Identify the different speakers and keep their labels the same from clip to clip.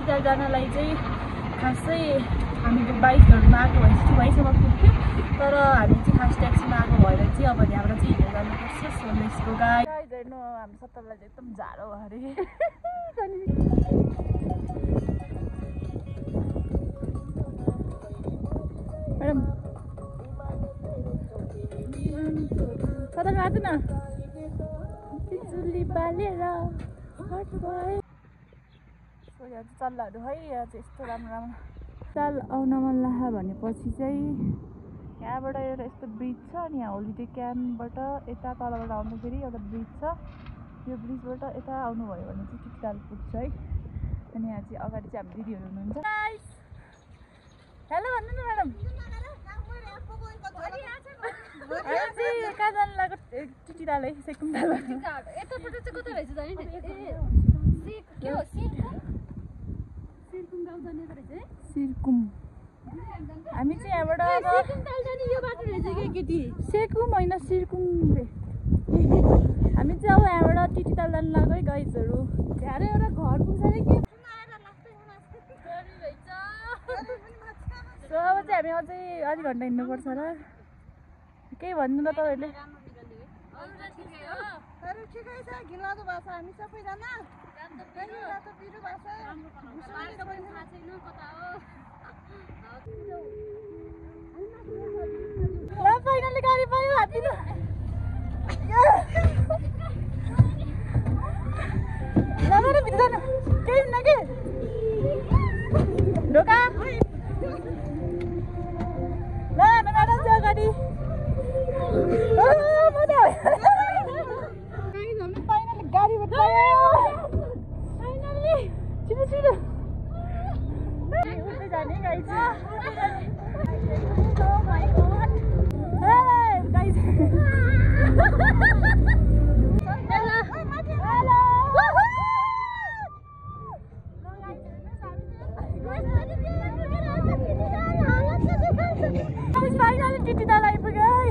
Speaker 1: टिटिटाल जानलाई चाहिँ खासै हामी बाइकहरूमा आएको भए चाहिँ वहीँसम्म पुग्थ्यो तर हामी चाहिँ खास ट्याक्सीमा आएको भएर चाहिँ अब यहाँबाट चाहिँ हिँडेर जानुपर्छ सो लेट्स गो गाइस हेर्नु हामी सत्तरलाई चाहिँ एकदम जाडो अरे म्याडम सत्तर आएको न बिजुली बालेर यहाँ चाहिँ चल्लाहरू है यहाँ चाहिँ यस्तो राम्रो राम्रो चाल आउन मन लाग्यो भनेपछि चाहिँ यहाँबाट एउटा यस्तो ब्रिज छ अनि यहाँ होलिडे क्याम्पबाट यता तलबाट आउँदाखेरि एउटा ब्रिज छ यो ब्रिजबाट यता आउनुभयो भने चाहिँ टिटिटाल पुग्छ है अनि यहाँ चाहिँ अगाडि चाहिँ हाम्रो दिदीहरू हुनुहुन्छ हेलो भन्नु न म्याडम कहाँ जानु लाग्यो टिटिटाल है सेकुमटाल
Speaker 2: यतापट्टि चाहिँ कता रहेछ जाने के हो सिरकुम गाउँ जाने रहेछ है
Speaker 1: सिरकुम हामी चाहिँ यहाँबाट अब
Speaker 2: सिरकुमताल जाने यो बाटो रहेछ के केटी
Speaker 1: सेकुम होइन सिरकुम रे हामी चाहिँ अब यहाँबाट टिटिटाल जानु लाग्यो है गाइजहरू
Speaker 2: झ्यारो एउटा घर पुग्छ रे के
Speaker 1: सो अब चाहिँ हामी अझै आधी घन्टा हिँड्नुपर्छ र केही भन्नु न तपाईँहरूले
Speaker 2: ठिकै छ घिलादो भएको छ हामी सबैजना
Speaker 1: ल फाइनली गाडी पायो हातिनु ल मेरो भित्र केही हुन्न के ढोका ल म्याडम चाहिँ अगाडि फाइनली गाडीबाट पायो फाइनली छिटो छिटो उतै जाने गाइज फाइनली टिटिटाल आइपुग्यो है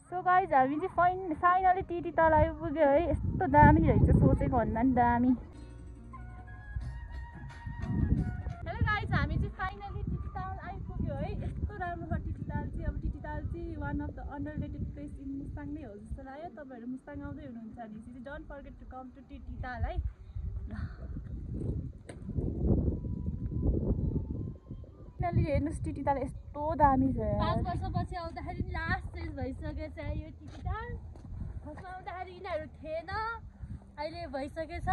Speaker 1: सो गाइज हामी चाहिँ फाइनली टिटिटाल आइपुग्यो है यस्तो दामी रहेछ सोचेको भन्दा पनि दामी हेलो गाइज हामी चाहिँ फाइनली टिटिटाल आइपुग्यो है यस्तो राम्रो छ टिटिटाल चाहिँ अब टिटिटाल चाहिँ one of the underrated place in Mustang नै हो जस्तो लाग्यो तपाईँहरू मुस्ताङ आउँदै हुनुहुन्छ भने चाहिँ don't forget to come to Tititaal है फाइनली हेर्नुहोस् टिटिटाल यस्तो दामी छ
Speaker 2: 5 वर्षपछि आउँदाखेरि लास्ट चेन्ज भइसकेछ यो टिटिटाल फर्स्टमा आउँदाखेरि यिनीहरू थिएन अहिले भइसकेछ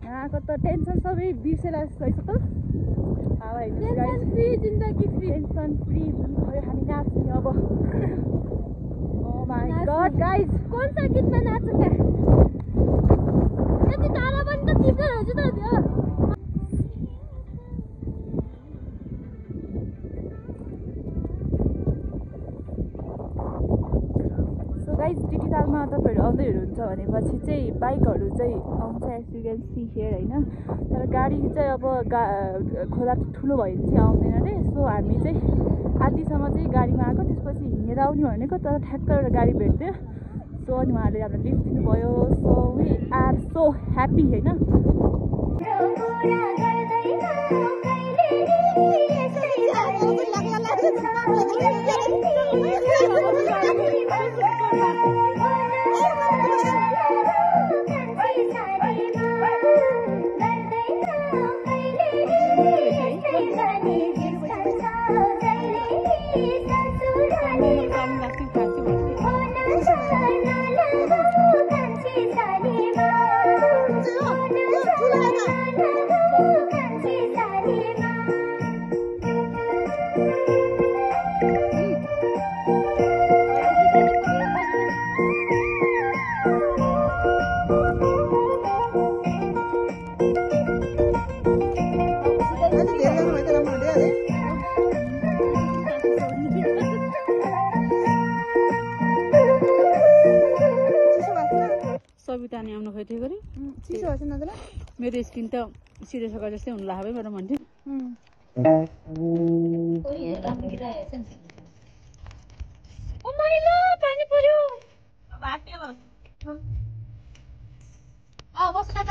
Speaker 1: यहाँको त टेन्सन सबै बिर्सेर जस्तो छ त
Speaker 2: टेन्सन फ्री जिन्दगी फ्री
Speaker 1: टेन्सन फ्री हामी नाच्ने अब ओ माय गॉड गाइस
Speaker 2: कौन सा गीत में नाचोगे यति टाढा पनि त चिप्लेर हुन्छ त त्यो
Speaker 1: गाइस टिटिटालमा तपाईहरु आउँदै हुनुहुन्छ भनेपछि चाहिँ बाइकहरु चाहिँ आउँछ as you can see here हैन तर गाडी चाहिँ अब खोला ठुलो भयो भने चाहिँ आउँदैन रे सो हामी चाहिँ आधीसम्म चाहिँ गाडीमा आएको त्यसपछि हिँडेर आउने भनेको तर ठ्याक्क एउटा गाडी भेट्थ्यो सो अनि उहाँले हामीलाई लिफ्ट दिनुभयो so we are so happy हैन सविता नि आउनु खोइ थियो गरी चिसो छ न त मेरो स्किन त सिधै सका जस्तै हुन लाग्यो मेरो भन्थे
Speaker 2: ओ माइला पानी पर्यो बाटे आ बस न त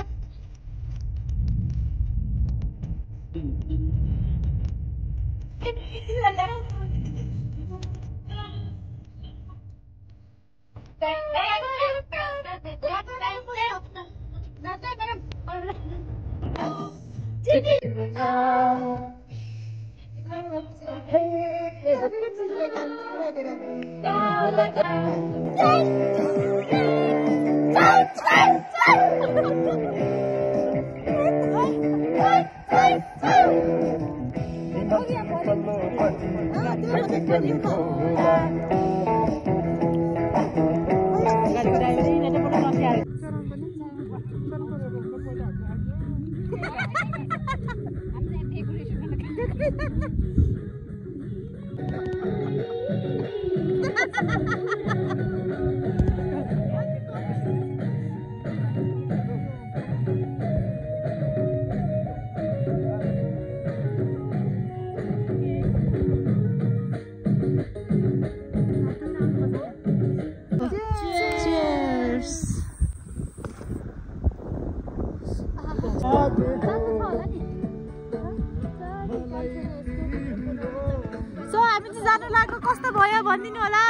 Speaker 2: भन्दिनु होला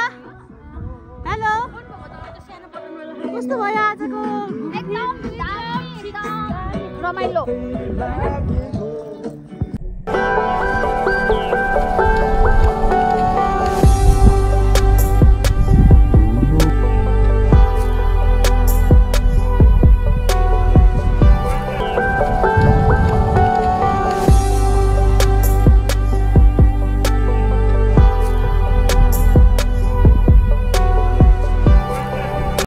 Speaker 2: हेलो कस्तो भयो आजको एकदम रमाइलो